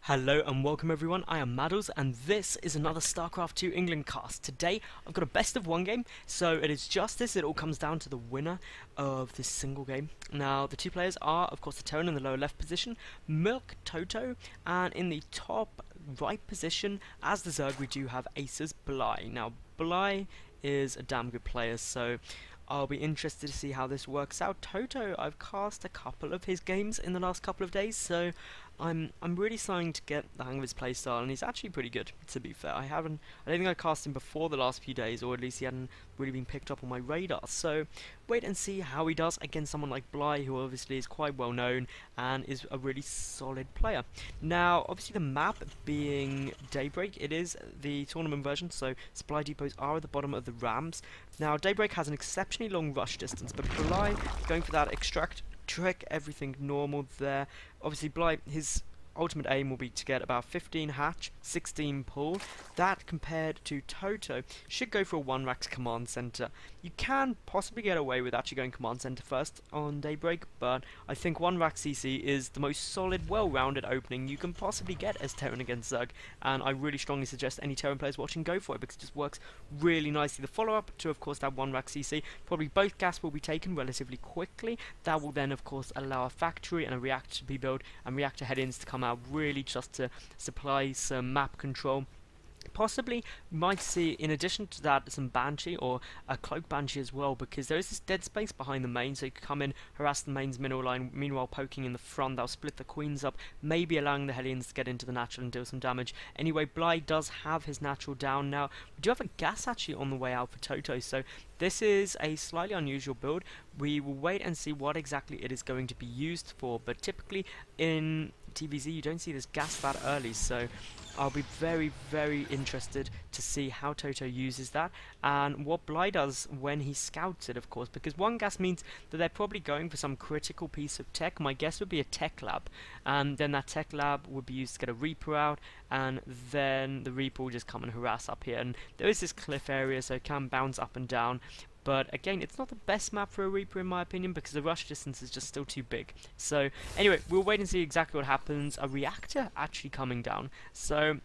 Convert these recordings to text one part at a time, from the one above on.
Hello and welcome everyone, I am Madals and this is another StarCraft 2 England cast. Today I've got a best of one game, so it is just this, it all comes down to the winner of this single game. Now the two players are of course the Terran in the lower left position, MilkToto, and in the top right position as the Zerg we do have AcerBly. Now Bly is a damn good player, so I'll be interested to see how this works out. Toto, I've cast a couple of his games in the last couple of days, so I'm really starting to get the hang of his playstyle, and he's actually pretty good, to be fair. I don't think I cast him before the last few days, or at least he hadn't really been picked up on my radar. So wait and see how he does against someone like Bly, who obviously is quite well known and is a really solid player. Now, obviously the map being Daybreak, it is the tournament version, so supply depots are at the bottom of the ramps. Now Daybreak has an exceptionally long rush distance, but Bly going for that extract trick, everything normal there. Obviously Bly, his ultimate aim will be to get about 15 hatch, 16 pull. That compared to Toto should go for a 1 racks command center. You can possibly get away with actually going command center first on Daybreak, but I think 1 rack CC is the most solid, well-rounded opening you can possibly get as Terran against Zerg, and I really strongly suggest any Terran players watching go for it because it just works really nicely. The follow-up to of course that 1 rack CC, probably both gas will be taken relatively quickly. That will then of course allow a factory and a reactor to be built and reactor head-ins to come out, really just to supply some map control. Possibly might see in addition to that some Banshee or a Cloak Banshee as well, because there is this dead space behind the main, so you can come in, harass the main's mineral line, meanwhile poking in the front. That'll split the queens up, maybe allowing the Hellions to get into the natural and deal some damage. Anyway, Bly does have his natural down now. We do have a gas actually on the way out for Toto, so this is a slightly unusual build. We will wait and see what exactly it is going to be used for, but typically in TvZ you don't see this gas that early, so I'll be very interested to see how Toto uses that and what Bly does when he scouts it, of course, because 1 gas means that they're probably going for some critical piece of tech. My guess would be a tech lab, and then that tech lab would be used to get a Reaper out, and then the Reaper will just come and harass up here, and there is this cliff area so it can bounce up and down. But again, it's not the best map for a Reaper in my opinion, because the rush distance is just still too big. So anyway, we'll wait and see exactly what happens. A reactor actually coming down, so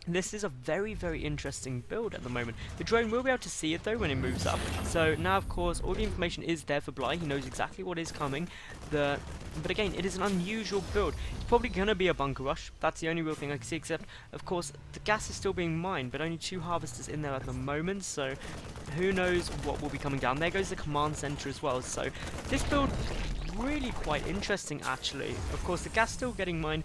this is a very interesting build at the moment. The drone will be able to see it though when it moves up. So now of course all the information is there for Bly. He knows exactly what is coming. But again, it is an unusual build. It's probably going to be a bunker rush. That's the only real thing I can see, except of course the gas is still being mined, but only 2 harvesters in there at the moment, so who knows what will be coming down. There goes the command center as well, so this build really quite interesting actually. Of course the gas still getting mined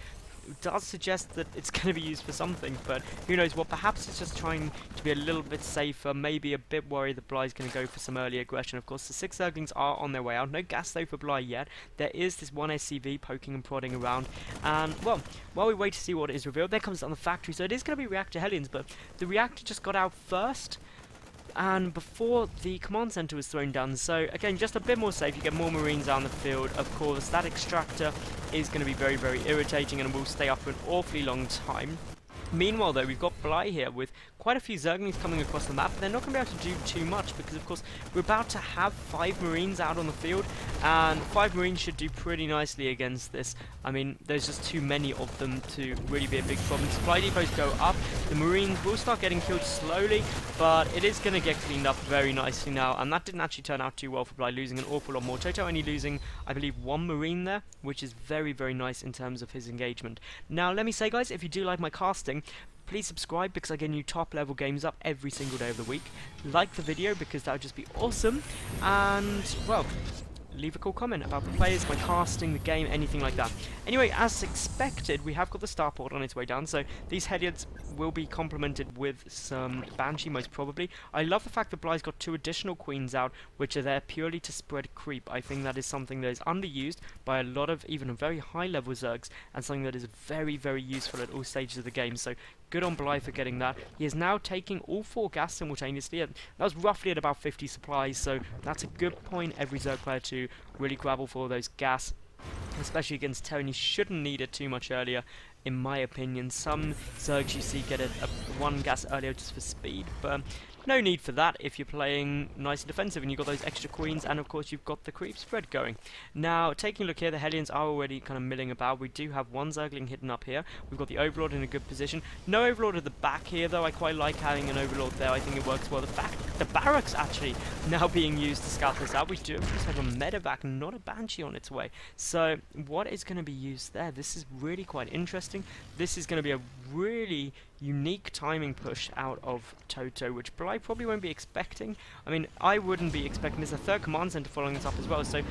does suggest that it's going to be used for something, but who knows what. Perhaps it's just trying to be a little bit safer, maybe a bit worried that Bly's going to go for some early aggression. Of course the 6 Zerglings are on their way out. No gas though for Bly yet. There is this 1 SCV poking and prodding around, and well, while we wait to see what is revealed, there comes on the factory, so it is going to be reactor Hellions, but the reactor just got out first and before the command center was thrown down, so again just a bit more safe. You get more marines out on the field. Of course that extractor is going to be very irritating and will stay up for an awfully long time. Meanwhile though, we've got Bly here with quite a few Zerglings coming across the map. They're not going to be able to do too much because of course we're about to have 5 Marines out on the field, and 5 Marines should do pretty nicely against this. I mean, there's just too many of them to really be a big problem. Supply depots go up, the Marines will start getting killed slowly, but it is going to get cleaned up very nicely now, and that didn't actually turn out too well for Bly, losing an awful lot more. Toto only losing, I believe, 1 Marine there, which is very nice in terms of his engagement. Now let me say guys, if you do like my casting, please subscribe because I get new top level games up every single day of the week. Like the video because that would just be awesome, and well, leave a cool comment about the players, my casting, the game, anything like that. Anyway, as expected, we have got the starport on its way down, so these Hellions will be complemented with some Banshee most probably. I love the fact that Bly's got 2 additional queens out, which are there purely to spread creep. I think that is something that is underused by a lot of even very high level Zergs, and something that is very useful at all stages of the game, so good on Bly for getting that. He is now taking all 4 gas simultaneously, and that was roughly at about 50 supplies, so that's a good point every Zerg player to really grab for those gas, especially against Terran. You shouldn't need it too much earlier, in my opinion. Some Zergs you see get a 1 gas earlier just for speed, but No need for that if you're playing nice and defensive and you've got those extra queens, and of course you've got the creep spread going. Now, taking a look here, the Hellions are already kind of milling about. We do have one Zergling hidden up here. We've got the Overlord in a good position. No Overlord at the back here, though. I quite like having an Overlord there. I think it works well. The barracks actually now being used to scout this out. We do of course have a medevac, not a Banshee on its way. So, what is going to be used there? This is really quite interesting. This is going to be a really unique timing push out of Toto, which Bly probably won't be expecting. I mean, I wouldn't be expecting. There's a third command center following this up as well, so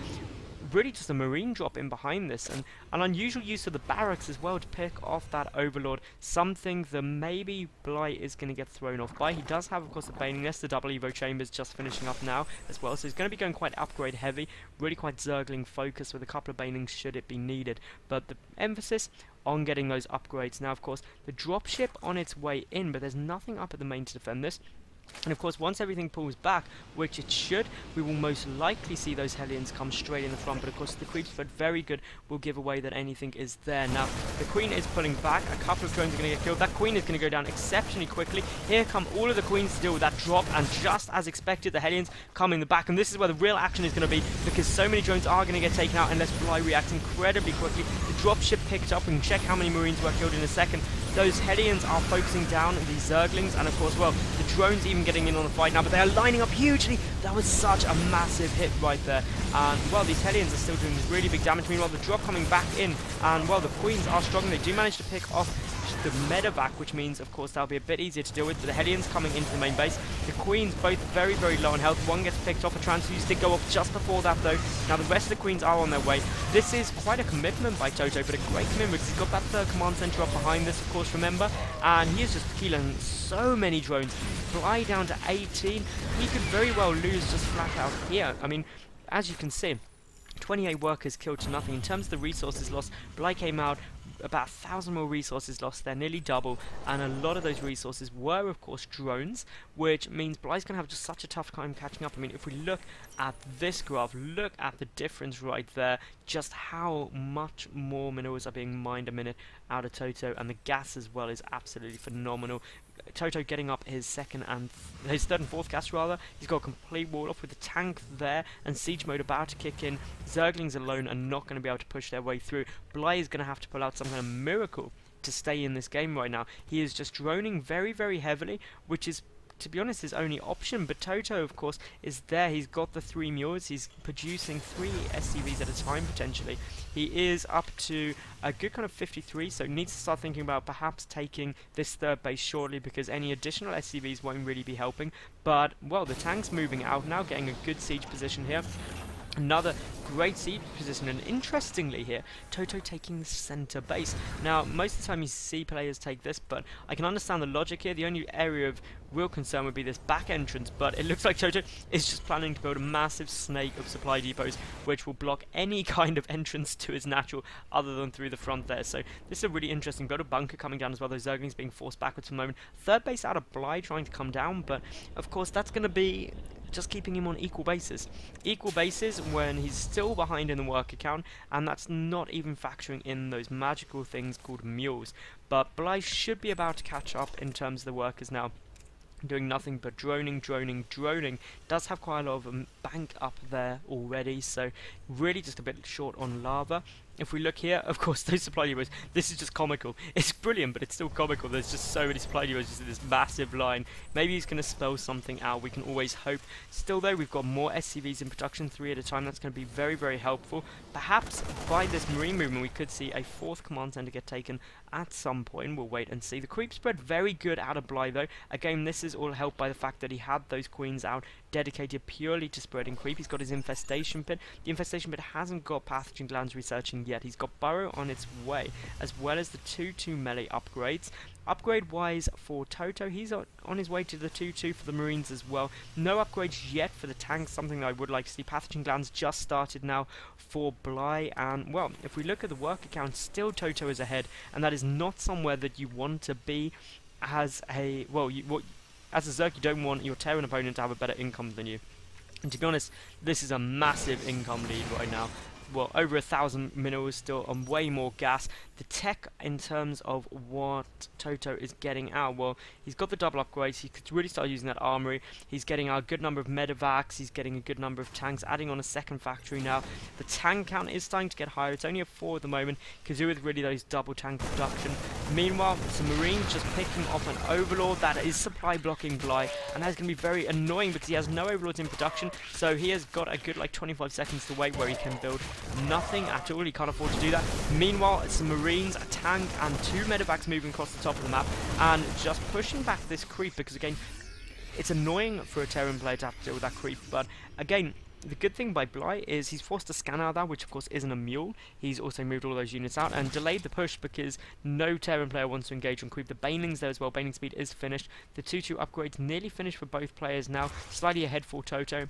really just a marine drop in behind this, and an unusual use of the barracks as well to pick off that Overlord, something that maybe Bly is going to get thrown off by. He does have, of course, the Baning Nest, the double Evo Chambers just finishing up now as well, so he's going to be going quite upgrade heavy, really quite Zergling focused with a couple of Banings should it be needed, but the emphasis on getting those upgrades. Now, of course, the dropship on its way in, but there's nothing up at the main to defend this. And of course, once everything pulls back, which it should, we will most likely see those Hellions come straight in the front. But of course, the creep spread very good will give away that anything is there. Now, the Queen is pulling back. A couple of drones are going to get killed. That Queen is going to go down exceptionally quickly. Here come all of the Queens to deal with that drop. And just as expected, the Hellions come in the back. And this is where the real action is going to be, because so many drones are going to get taken out unless Bly reacts incredibly quickly. The dropship picked up. We can check how many Marines were killed in a second. Those Hellions are focusing down these Zerglings, and of course, well, the drones even getting in on the fight now, but they are lining up hugely. That was such a massive hit right there. And, well, these Hellions are still doing really big damage. Meanwhile, the drop coming back in, and, well, the Queens are struggling. They do manage to pick off the medevac, which means, of course, that'll be a bit easier to deal with. But the Hellions coming into the main base. The Queens both very, very low on health. One gets picked off. A transfuse did go off just before that, though. Now, the rest of the Queens are on their way. This is quite a commitment by Toto, but a great commitment because he's got that third command center up behind this, of course, remember? And he is just killing so many drones. Fly down to 18. He could very well lose just flat out here. I mean, as you can see, 28 workers killed to nothing. In terms of the resources lost, Bly came out about 1,000 more resources lost there, nearly double, and a lot of those resources were, of course, drones, which means Bly's going to have just such a tough time catching up. I mean, if we look at this graph, look at the difference right there, just how much more minerals are being mined a minute out of Toto, and the gas as well is absolutely phenomenal. Toto getting up his third and fourth gas rather. He's got a complete wall off with the tank there and siege mode about to kick in. Zerglings alone are not going to be able to push their way through. Bly is going to have to pull out some kind of miracle to stay in this game right now. He is just droning very, very heavily, which is, to be honest, his only option. But Toto, of course, is there. He's got the 3 mules. He's producing 3 SCVs at a time, potentially. He is up to a good kind of 53, so needs to start thinking about perhaps taking this third base shortly, because any additional SCVs won't really be helping. But, well, the tank's moving out now, getting a good siege position here. Another great siege position, and interestingly here, Toto taking the center base. Now, most of the time you see players take this, but I can understand the logic here. The only area of real concern would be this back entrance, but it looks like Toto is just planning to build a massive snake of supply depots, which will block any kind of entrance to his natural other than through the front there. So this is a really interesting build. A bunker coming down as well. Those Zerglings being forced backwards for the moment. Third base out of Bly trying to come down, but of course that's going to be just keeping him on equal bases. Equal bases when he's still behind in the worker count, and that's not even factoring in those magical things called mules. But Bly should be about to catch up in terms of the workers now. Doing nothing but droning. Does have quite a lot of bank up there already, so really just a bit short on lava. If we look here, of course, those supply depots, this is just comical. It's brilliant, but it's still comical. There's just so many supply depots just in this massive line. Maybe he's going to spell something out. We can always hope. Still, though, we've got more SCVs in production, 3 at a time. That's going to be very, very helpful. Perhaps by this marine movement, we could see a 4th command center get taken at some point. We'll wait and see. The creep spread very good out of Bly, though. Again, this is all helped by the fact that he had those queens out dedicated purely to spreading creep. He's got his infestation pit. The infestation pit hasn't got pathogen glands researching yet. He's got burrow on its way, as well as the 2-2 melee upgrades. Upgrade wise for Toto, he's on his way to the 2-2 for the Marines as well. No upgrades yet for the tanks, something that I would like to see. Pathogen glands just started now for Bly, and well, if we look at the worker count, still Toto is ahead, and that is not somewhere that you want to be as a, well, as a Zerg, you don't want your Terran opponent to have a better income than you. And to be honest, this is a massive income lead right now. Well, over 1,000 minerals still on way more gas. the tech in terms of what Toto is getting out, well, he's got the double upgrades, he could really start using that armory, he's getting out a good number of medevacs, he's getting a good number of tanks, adding on a second factory now. The tank count is starting to get higher, it's only at 4 at the moment, because with really those double tank production. Meanwhile, some Marines just picking off an Overlord that is supply blocking Bly, and that's going to be very annoying because he has no Overlords in production, so he has got a good like 25 seconds to wait where he can build nothing at all. He can't afford to do that. Meanwhile, some Marines, a tank, and 2 medevacs moving across the top of the map, and just pushing back this creep, because again, it's annoying for a Terran player to have to deal with that creep, but again, the good thing by Bly is he's forced a scan out of that, which of course isn't a mule. He's also moved all those units out and delayed the push because no Terran player wants to engage on creep. The Baneling's there as well. Baneling speed is finished. The 2-2 upgrades nearly finished for both players now. Slightly ahead for Toto.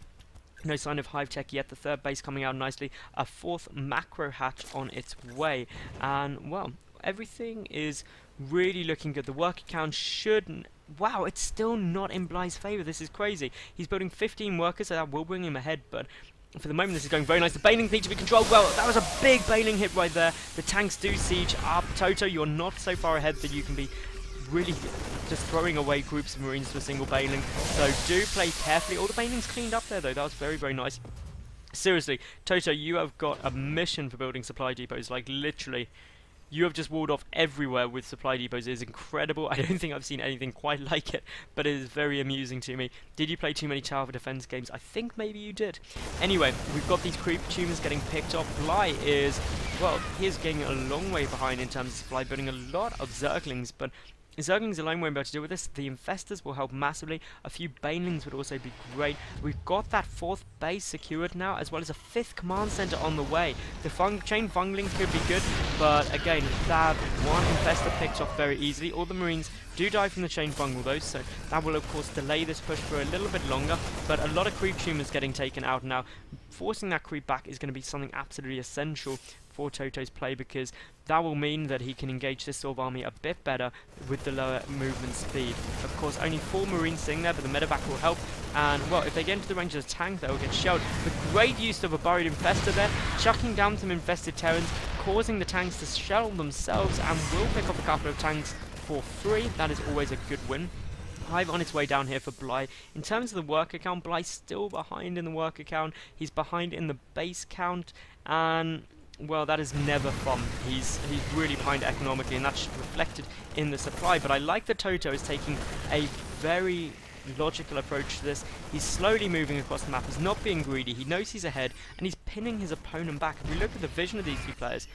No sign of hive tech yet. The third base coming out nicely. A 4th macro hatch on its way. And, well, everything is really looking good. The worker count shouldn't... Wow, it's still not in Bly's favour. This is crazy. He's building 15 workers, so that will bring him ahead, but for the moment this is going very nice. The Baneling need to be controlled well. That was a big Baneling hit right there. The tanks do siege up. Toto, you're not so far ahead that you can be really just throwing away groups of Marines to a single Baneling, so do play carefully. All the Banelings cleaned up there, though. That was very, very nice. Seriously, Toto, you have got a mission for building supply depots. Like, literally, you have just walled off everywhere with supply depots. It is incredible. I don't think I've seen anything quite like it, but it is very amusing to me. Did you play too many tower defense games? I think maybe you did. Anyway, we've got these creep tumors getting picked up. Bly is, well, he is getting a long way behind in terms of supply, building a lot of Zerglings, but Zerglings alone won't be able to deal with this. The Infestors will help massively. A few Banelings would also be great. We've got that 4th base secured now, as well as a 5th command center on the way. The chain bungling could be good, but again, that one Infestor picked off very easily. All the Marines do die from the chain bungle though, so that will of course delay this push for a little bit longer, but a lot of creep tumors getting taken out now. Forcing that creep back is going to be something absolutely essential for Toto's play, because that will mean that he can engage this sort of army a bit better with the lower movement speed. Of course, only 4 Marines sitting there, but the medevac will help, and well, if they get into the range of the tank, they will get shelled. The great use of a burrowed Infestor there, chucking down some infested Terrans, causing the tanks to shell themselves, and will pick up a couple of tanks for free. That is always a good win. Hive on its way down here for Bly. In terms of the worker count, Bly's still behind in the worker count. He's behind in the base count, and well, that is never fun. He's really behind economically, and that's reflected in the supply. But I like that Toto is taking a very logical approach to this. He's slowly moving across the map. He's not being greedy. He knows he's ahead, and he's pinning his opponent back. If we look at the vision of these two players,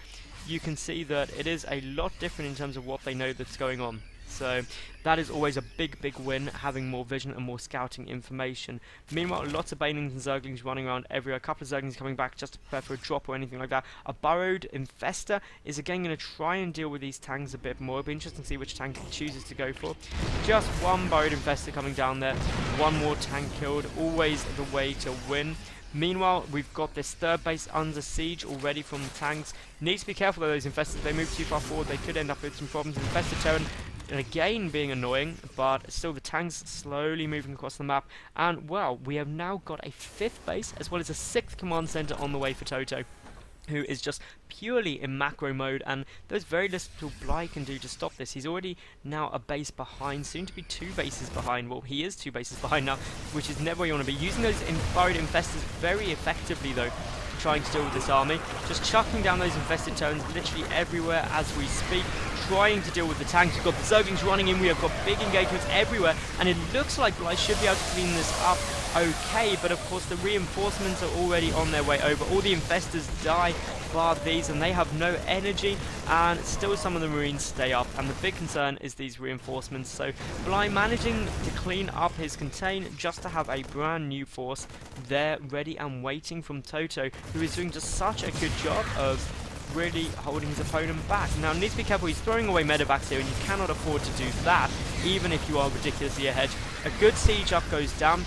you can see that it is a lot different in terms of what they know that's going on. So that is always a big, big win, having more vision and more scouting information. Meanwhile, lots of Banelings and Zerglings running around everywhere. A couple of Zerglings coming back just to prepare for a drop or anything like that. A burrowed Infestor is again going to try and deal with these tanks a bit more. It'll be interesting to see which tank he chooses to go for. Just one burrowed Infestor coming down there. One more tank killed. Always the way to win. Meanwhile, we've got this 3rd base under siege already from the tanks. Need to be careful of those Infestors. If they move too far forward, they could end up with some problems. Infested Terran, and again being annoying, but still the tanks slowly moving across the map. And well, we have now got a 5th base as well as a 6th command center on the way for Toto, who is just purely in macro mode, and there's very little Bly can do to stop this. He's already now a base behind, soon to be 2 bases behind. Well, he is 2 bases behind now, which is never where you want to be. Using those burrowed Infestors very effectively though, trying to deal with this army. Just chucking down those infested Terrans literally everywhere as we speak, trying to deal with the tanks. We've got the Zerglings running in, we have got big engagements everywhere, and it looks like Bly should be able to clean this up okay, but of course the reinforcements are already on their way over. All the Infestors die, bar these, and they have no energy, and still some of the Marines stay up, and the big concern is these reinforcements. So Bly managing to clean up his contain just to have a brand new force there ready and waiting from Toto, who is doing just such a good job of really holding his opponent back. Now, needs to be careful. He's throwing away medevacs here, and you cannot afford to do that, even if you are ridiculously ahead. A good siege up goes down.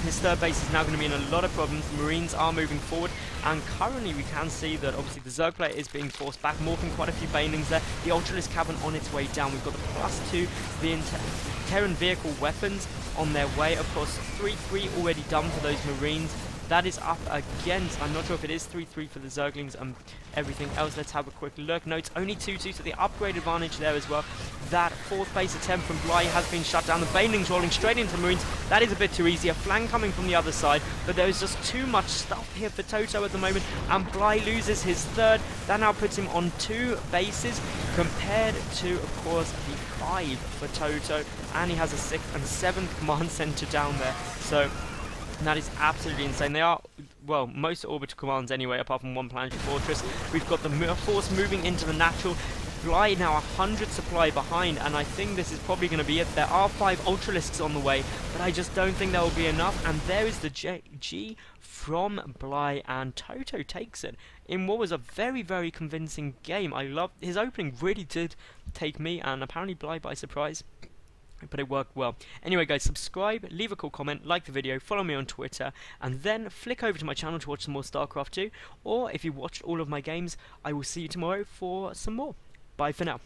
His 3rd base is now going to be in a lot of problems. The Marines are moving forward, and currently we can see that obviously the Zerg player is being forced back, morphing quite a few Banelings there. The Ultralisk Cavern on its way down. We've got the +2, the Terran vehicle weapons on their way. Of course, 3-3 already done for those Marines. That is up against, I'm not sure if it is 3-3 for the Zerglings and everything else. Let's have a quick look. No, it's only 2-2, so the upgrade advantage there as well. That 4th place attempt from Bly has been shut down. The Banelings rolling straight into Marines. That is a bit too easy. A flank coming from the other side, but there is just too much stuff here for Toto at the moment, and Bly loses his 3rd. That now puts him on 2 bases compared to, of course, the 5 for Toto, and he has a 6th and 7th command center down there. So that is absolutely insane. They are, well, most orbital commands anyway, apart from one planetary fortress. We've got the force moving into the natural. Fly now 100 supply behind, and I think this is probably going to be it. There are 5 Ultralisks on the way, but I just don't think there will be enough. And there is the G from Bly, and Toto takes it in what was a very, very convincing game. I love his opening, really did take me and apparently Bly by surprise. But it worked well. Anyway guys, subscribe, leave a cool comment, like the video, follow me on Twitter, and then flick over to my channel to watch some more StarCraft 2. Or if you watched all of my games, I will see you tomorrow for some more. Bye for now.